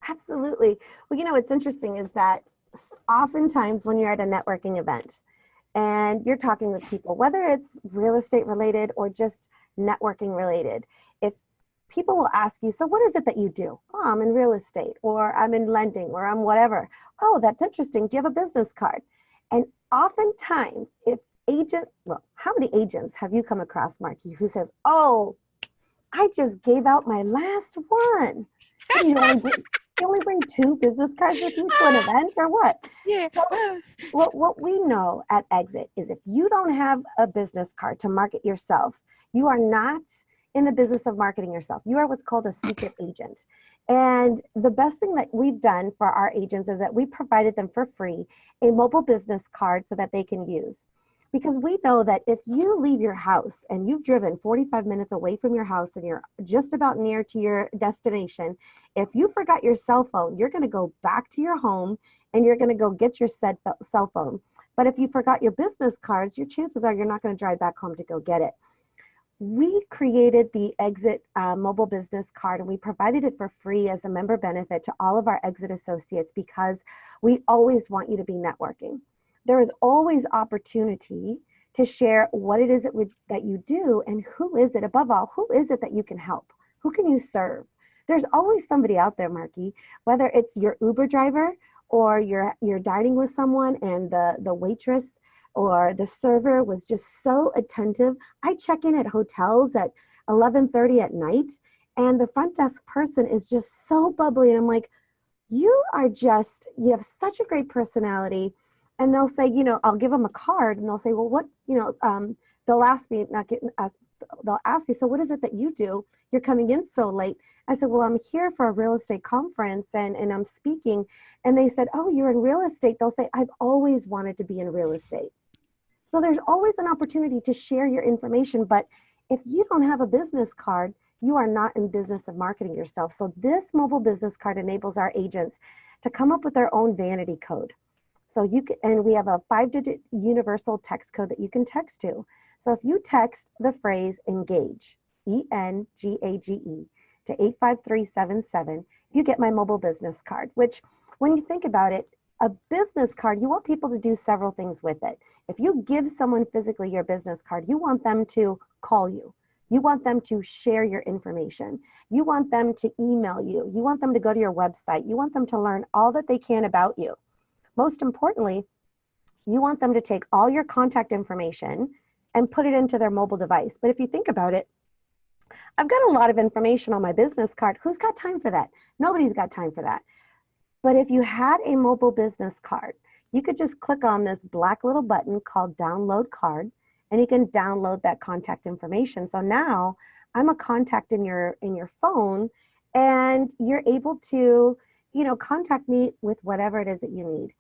Absolutely. Well, what's interesting is that oftentimes when you're at a networking event and you're talking with people, whether it's real estate related or just networking related, if people will ask you, so what is it that you do? Oh, I'm in real estate, or I'm in lending, or I'm whatever. Oh, that's interesting. Do you have a business card? And oftentimes, if well, how many agents have you come across, Marky, who says, oh, I just gave out my last one. What do you only bring two business cards with you to an event or what? Yeah. So what we know at Exit is if you don't have a business card to market yourself, you are not in the business of marketing yourself. You are what's called a secret agent. And the best thing that we've done for our agents is that we provided them for free a mobile business card so that they can use. Because we know that if you leave your house and you've driven 45 minutes away from your house and you're just about near to your destination, if you forgot your cell phone, you're going to go back to your home and you're going to go get your said cell phone. But if you forgot your business cards, your chances are you're not going to drive back home to go get it. We created the Exit mobile business card and we provided it for free as a member benefit to all of our Exit associates because we always want you to be networking. There is always opportunity to share what it is that you do and who is it, above all, who is it that you can help? Who can you serve? There's always somebody out there, Marky, whether it's your Uber driver or you're dining with someone and the waitress or the server was just so attentive. I check in at hotels at 11:30 at night and the front desk person is just so bubbly. And I'm like, you have such a great personality. And they'll say, I'll give them a card and they'll say, well, what, they'll ask me, they'll ask me, so what is it that you do? You're coming in so late. I said, well, I'm here for a real estate conference and I'm speaking. And they said, oh, you're in real estate. They'll say, I've always wanted to be in real estate. So there's always an opportunity to share your information. But if you don't have a business card, you are not in business of marketing yourself. So this mobile business card enables our agents to come up with their own vanity code. So and we have a 5-digit universal text code that you can text to. So if you text the phrase engage, ENGAGE, to 85377, you get my mobile business card, which when you think about it, a business card, you want people to do several things with it. If you give someone physically your business card, you want them to call you. You want them to share your information. You want them to email you. You want them to go to your website. You want them to learn all that they can about you. Most importantly, you want them to take all your contact information and put it into their mobile device. But if you think about it, I've got a lot of information on my business card. Who's got time for that? Nobody's got time for that. But if you had a mobile business card, you could just click on this black little button called download card, and you can download that contact information. So now I'm a contact in your phone, and you're able to, contact me with whatever it is that you need.